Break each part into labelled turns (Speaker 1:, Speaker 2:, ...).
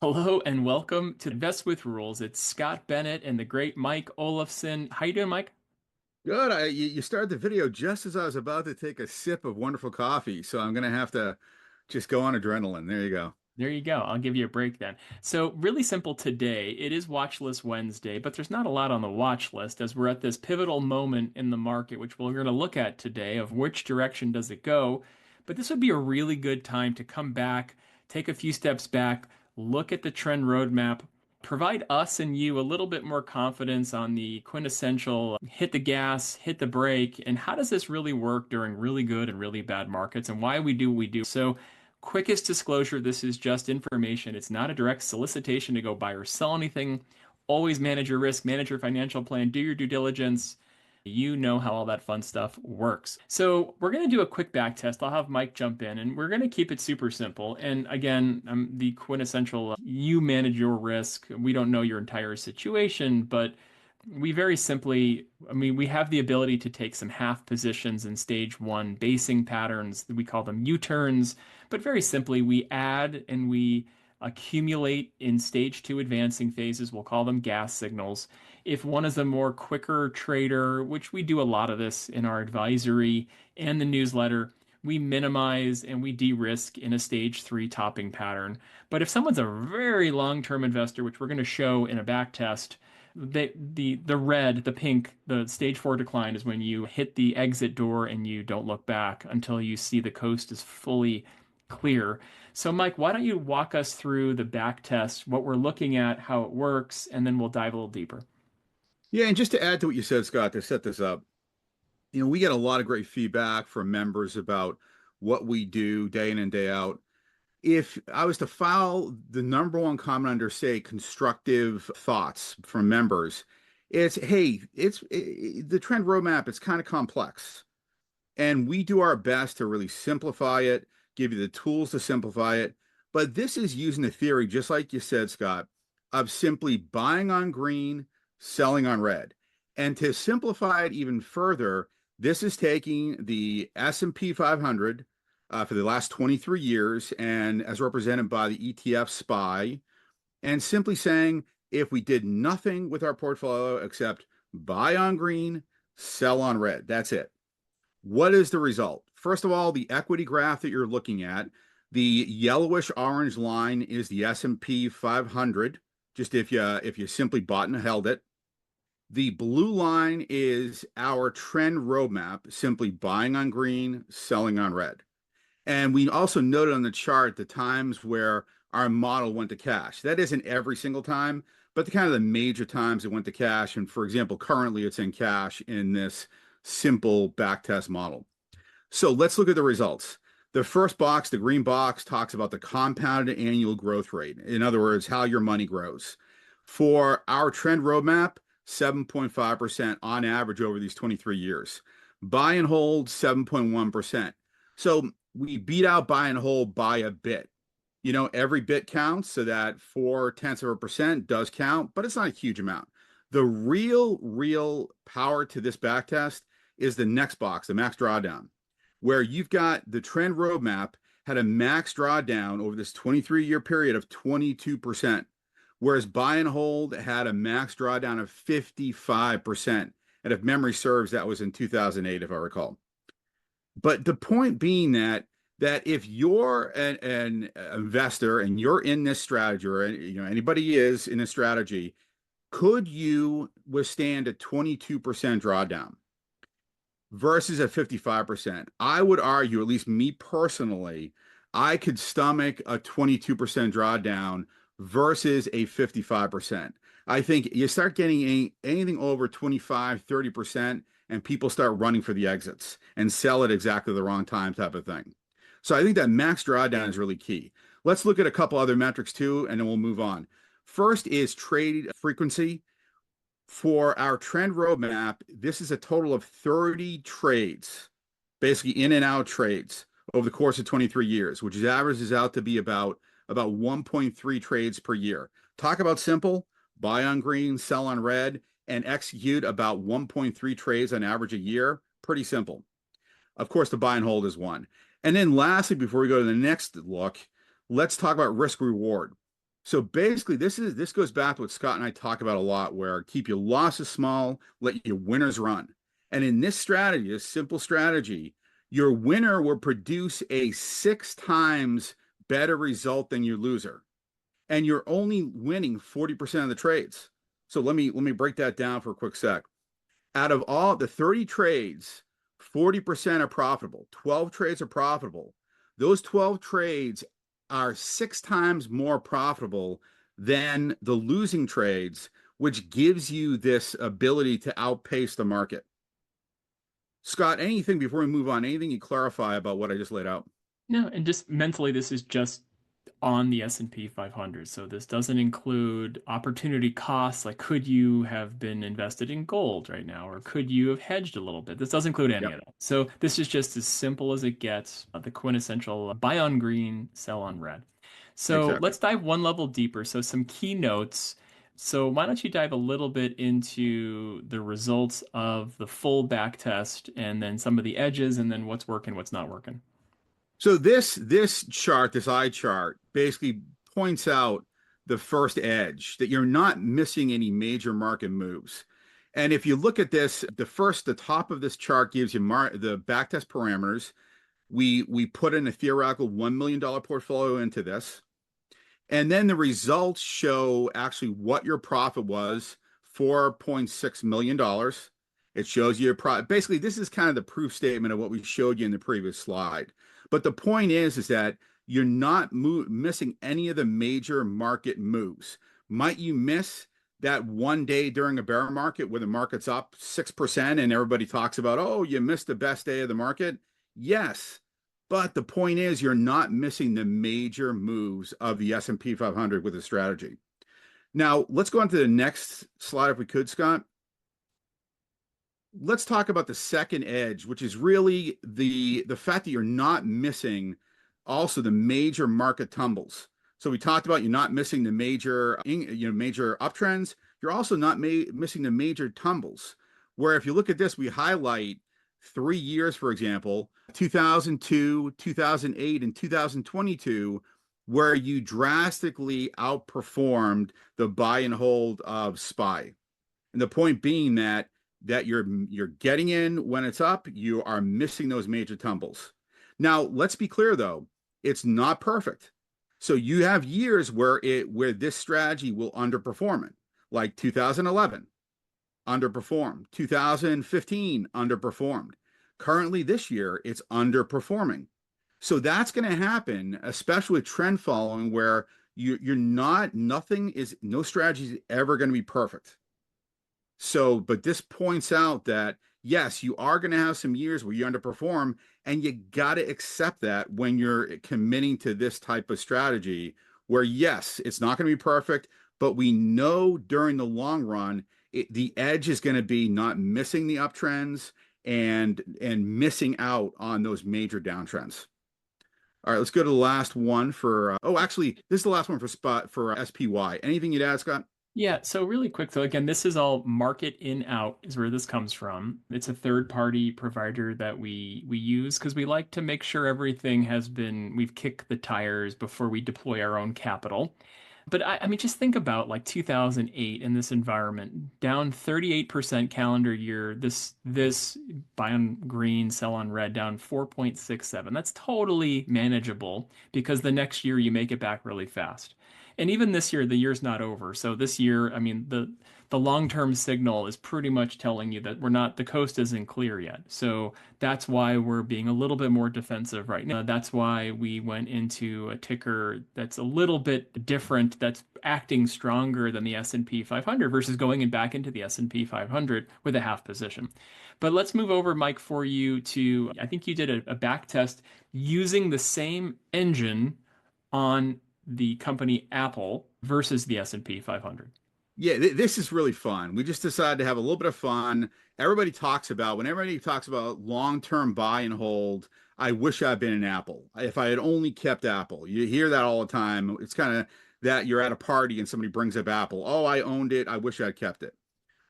Speaker 1: Hello and welcome to Invest with Rules. It's Scott Bennett and the great Mike Olafson. How you doing, Mike?
Speaker 2: Good. You started the video just as I was about to take a sip of wonderful coffee, so I'm gonna have to just go on adrenaline. There you go.
Speaker 1: There you go. I'll give you a break then. So, really simple today. It is Watch List Wednesday, but there's not a lot on the watch list as we're at this pivotal moment in the market, which we're going to look at today of which direction does it go. But this would be a really good time to come back, take a few steps back, look at the trend roadmap, provide us and you a little bit more confidence on the quintessential hit the gas, hit the brake, and how does this really work during really good and really bad markets and why we do what we do. So, quickest disclosure, this is just information. It's not a direct solicitation to go buy or sell anything. Always manage your risk, manage your financial plan, do your due diligence. You know how all that fun stuff works. So, we're going to do a quick back test. I'll have Mike jump in and we're going to keep it super simple. And again, I'm the quintessential you manage your risk. We don't know your entire situation, but we very simply, we have the ability to take some half positions in stage one basing patterns. We call them U-turns, but very simply, we add and we accumulate in stage two advancing phases. We'll call them gas signals. If one is a more quicker trader, which we do a lot of this in our advisory and the newsletter, we minimize and we de-risk in a stage three topping pattern. But if someone's a very long-term investor, which we're going to show in a back test, the red, the pink, the stage four decline is when you hit the exit door and you don't look back until you see the coast is fully clear. So, Mike, why don't you walk us through the back test, what we're looking at, how it works, and then we'll dive a little deeper.
Speaker 2: Yeah, and just to add to what you said, Scott, to set this up, we get a lot of great feedback from members about what we do day in and day out. If I was to file the number one comment under, say, constructive thoughts from members, it's, hey, the trend roadmap, it's kind of complex. And we do our best to really simplify it, give you the tools to simplify it. But this is using the theory, just like you said, Scott, of simply buying on green, selling on red. And to simplify it even further, this is taking the S&P 500 for the last 23 years and as represented by the ETF SPY, and simply saying, if we did nothing with our portfolio except buy on green, sell on red, that's it. What is the result? First of all, the equity graph that you're looking at, the yellowish orange line is the S&P 500, just if you simply bought and held it. The blue line is our trend roadmap, simply buying on green, selling on red. And we also noted on the chart the times where our model went to cash. That isn't every single time, but the kind of the major times it went to cash. And for example, currently it's in cash in this simple backtest model. So let's look at the results. The first box, the green box, talks about the compounded annual growth rate. In other words, how your money grows. For our trend roadmap, 7.5% on average over these 23 years. Buy and hold, 7.1%. So we beat out buy and hold by a bit. Every bit counts, so that 0.4% does count, but it's not a huge amount. The real power to this back test is the next box, the max drawdown, where you've got the trend roadmap had a max drawdown over this 23-year period of 22%, whereas buy and hold had a max drawdown of 55%. And if memory serves, that was in 2008, if I recall. But the point being that if you're an investor and you're in this strategy, or anybody is in a strategy, could you withstand a 22% drawdown versus a 55%? I would argue, at least me personally, I could stomach a 22% drawdown versus a 55%. I think you start getting anything over 25, 30%, and people start running for the exits and sell at exactly the wrong time type of thing. So I think that max drawdown is really key. Let's look at a couple other metrics too, and then we'll move on. First is trade frequency. For our trend roadmap, this is a total of 30 trades, basically in and out trades over the course of 23 years, which averages out to be about 1.3 trades per year. Talk about simple, buy on green, sell on red, and execute about 1.3 trades on average a year. Pretty simple. Of course, the buy and hold is one. And then lastly, before we go to the next look, let's talk about risk reward. So basically, this goes back to what Scott and I talk about a lot, where keep your losses small, let your winners run. And in this strategy, this simple strategy, your winner will produce a 6 times better result than your loser, and you're only winning 40% of the trades. So let me break that down for a quick sec. Out of all the 30 trades, 40% are profitable. 12 trades are profitable. Those 12 trades are 6 times more profitable than the losing trades, which gives you this ability to outpace the market. Scott, anything before we move on, anything you clarify about what I just laid out?
Speaker 1: No, and just mentally, this is just on the S&P 500. So this doesn't include opportunity costs, like could you have been invested in gold right now, or could you have hedged a little bit? This doesn't include any
Speaker 2: Yep,
Speaker 1: of that. So this is just as simple as it gets, the quintessential buy on green, sell on red. So
Speaker 2: exactly.
Speaker 1: let's dive one level deeper. So some key notes. So why don't you dive a little bit into the results of the full back test and then some of the edges and then what's working, what's not working.
Speaker 2: So this chart, this eye chart, basically points out the first edge that you're not missing any major market moves. And if you look at this, the top of this chart gives you the backtest parameters. We put in a theoretical $1 million portfolio into this. And then the results show actually what your profit was, $4.6 million. It shows you your profit. Basically, this is kind of the proof statement of what we showed you in the previous slide. But the point is that you're not missing any of the major market moves. Might you miss that one day during a bear market where the market's up 6% and everybody talks about, oh, you missed the best day of the market? Yes. But the point is, you're not missing the major moves of the S&P 500 with a strategy. Now, let's go on to the next slide if we could, Scott. Let's talk about the second edge, which is really the fact that you're not missing also the major market tumbles. So we talked about you're not missing the major uptrends. You're also not missing the major tumbles. Where if you look at this, we highlight 3 years, for example, 2002, 2008, and 2022, where you drastically outperformed the buy and hold of SPY. And the point being that you're getting in when it's up, you are missing those major tumbles. Now, let's be clear though, it's not perfect. So you have years where this strategy will underperform it, like 2011 underperformed, 2015 underperformed. Currently this year it's underperforming. So that's going to happen, especially with trend following where you're not nothing is no strategy is ever going to be perfect. So, but this points out that yes, you are going to have some years where you underperform, and you got to accept that when you're committing to this type of strategy, where yes, it's not going to be perfect, but we know during the long run, the edge is going to be not missing the uptrends and missing out on those major downtrends. All right, let's go to the last one for. Oh, actually, this is the last one for spot for SPY. Anything you'd add, Scott?
Speaker 1: Yeah, so really quick though, again, this is all market in out is where this comes from. It's a third party provider that we use because we like to make sure everything we've kicked the tires before we deploy our own capital. But I mean, just think about like 2008 in this environment, down 38% calendar year. This buy on green, sell on red, down 4.67. That's totally manageable because the next year you make it back really fast. And even this year, the year's not over. So this year, I mean, the long-term signal is pretty much telling you that the coast isn't clear yet. So that's why we're being a little bit more defensive right now. That's why we went into a ticker that's a little bit different, that's acting stronger than the S&P 500 versus going in back into the S&P 500 with a half position. But let's move over, Mike, for you to, I think you did a back test using the same engine on the company Apple versus the S&P 500.
Speaker 2: Yeah, this is really fun. We just decided to have a little bit of fun. When everybody talks about long-term buy and hold, I wish I'd been an Apple. If I had only kept Apple. You hear that all the time. It's kind of that you're at a party and somebody brings up Apple. Oh, I owned it. I wish I'd kept it.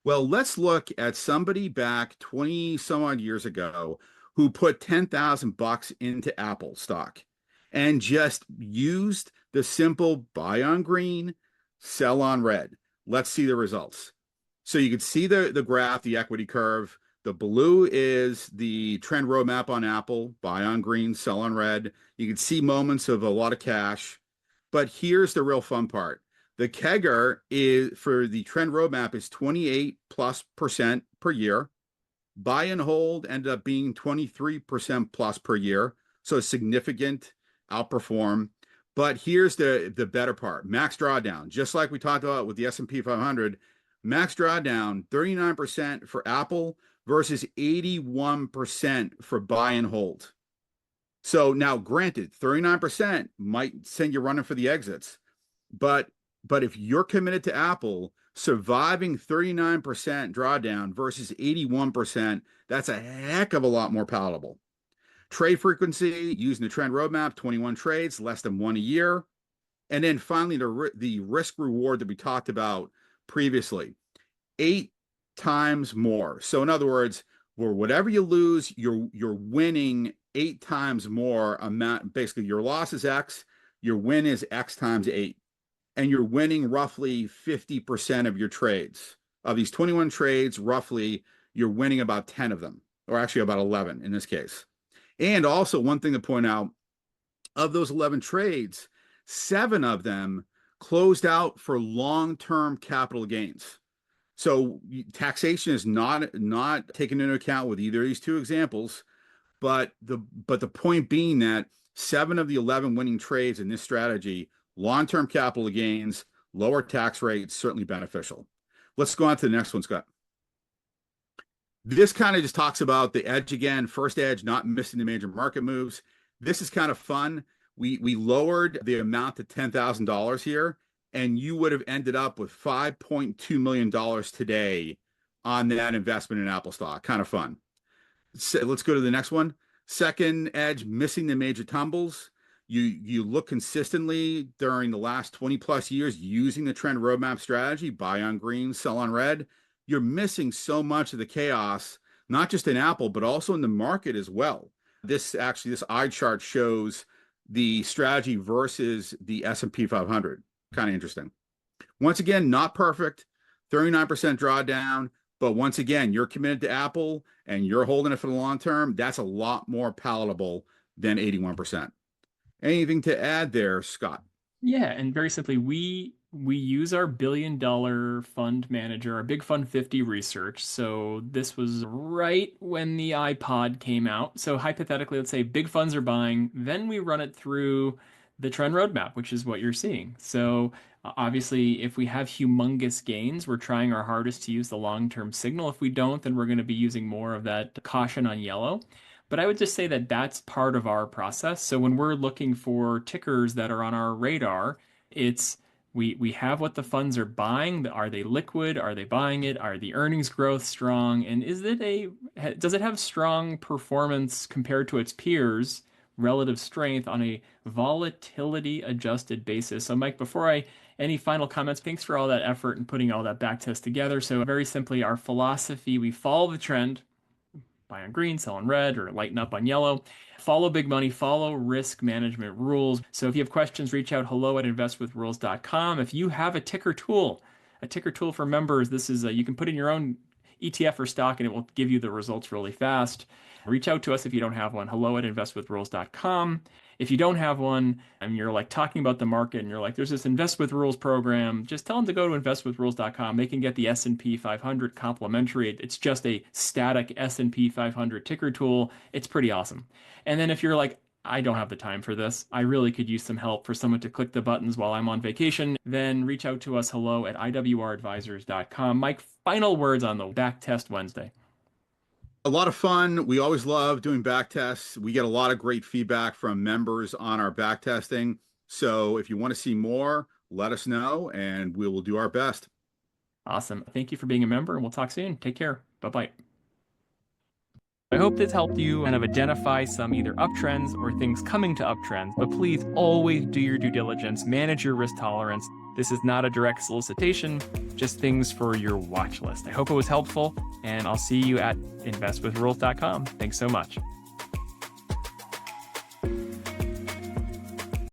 Speaker 2: Well, let's look at somebody back 20 some odd years ago who put 10,000 bucks into Apple stock. and just used the simple buy on green, sell on red. Let's see the results. So you can see the graph, the equity curve. The blue is the trend roadmap on Apple, buy on green, sell on red. You can see moments of a lot of cash. But here's the real fun part. The kegger is for the trend roadmap is 28+% per year. Buy and hold ended up being 23% plus per year. So a significant outperform. But here's the better part. Max drawdown, just like we talked about with the S&P 500, max drawdown 39% for Apple versus 81% for buy and hold. So now granted, 39% might send you running for the exits. But if you're committed to Apple, surviving 39% drawdown versus 81%, that's a heck of a lot more palatable. Trade frequency using the trend roadmap, 21 trades, less than one a year. And then finally, the risk reward that we talked about previously, 8 times more. So in other words, for whatever you lose, you're winning 8 times more amount. Basically, your loss is X, your win is X times 8. And you're winning roughly 50% of your trades. Of these 21 trades, roughly, you're winning about 10 of them, or actually about 11 in this case. And also, one thing to point out, of those 11 trades, 7 of them closed out for long-term capital gains. So taxation is not taken into account with either of these two examples, but the point being that 7 of the 11 winning trades in this strategy, long-term capital gains, lower tax rates, certainly beneficial. Let's go on to the next one, Scott. This kind of just talks about the edge again, first edge, not missing the major market moves. This is kind of fun. We lowered the amount to $10,000 here, and you would have ended up with $5.2 million today on that investment in Apple stock. Kind of fun. So let's go to the next one. Second edge, missing the major tumbles. You look consistently during the last 20 plus years using the trend roadmap strategy, buy on green, sell on red. You're missing so much of the chaos, not just in Apple, but also in the market as well. This eye chart shows the strategy versus the S&P 500. Kind of interesting. Once again, not perfect, 39% drawdown, but once again, you're committed to Apple and you're holding it for the long term. That's a lot more palatable than 81%. Anything to add there, Scott?
Speaker 1: Yeah, and very simply, we use our billion-dollar fund manager, our Big Fund 50 research. So this was right when the iPod came out. So hypothetically, let's say big funds are buying, then we run it through the trend roadmap, which is what you're seeing. So obviously, if we have humongous gains, we're trying our hardest to use the long-term signal. If we don't, then we're going to be using more of that caution on yellow. But I would just say that that's part of our process. So when we're looking for tickers that are on our radar, it's we have what the funds are buying. Are they liquid? Are they buying it? Are the earnings growth strong? And does it have strong performance compared to its peers, relative strength on a volatility adjusted basis? So Mike, any final comments? Thanks for all that effort and putting all that back test together. So very simply, our philosophy, we follow the trend. Buy on green, sell on red, or lighten up on yellow. Follow big money, follow risk management rules. So if you have questions, reach out hello@investwithrules.com. If you have a ticker tool for members, this is you can put in your own ETF or stock and it will give you the results really fast. Reach out to us if you don't have one, hello@investwithrules.com. If you don't have one and you're like talking about the market and you're like, there's this Invest with Rules program, just tell them to go to investwithrules.com. They can get the S&P 500 complimentary. It's just a static S&P 500 ticker tool. It's pretty awesome. And then if you're like, I don't have the time for this, I really could use some help for someone to click the buttons while I'm on vacation, then reach out to us, hello@iwradvisors.com. Mike, final words on the Backtest Wednesday.
Speaker 2: A lot of fun. We always love doing back tests. We get a lot of great feedback from members on our back testing. So if you want to see more, let us know and we will do our best.
Speaker 1: Awesome. Thank you for being a member and we'll talk soon. Take care. Bye-bye. I hope this helped you kind of identify some either uptrends or things coming to uptrends, but please always do your due diligence, manage your risk tolerance. This is not a direct solicitation, just things for your watch list. I hope it was helpful, and I'll see you at investwithrules.com. Thanks so much.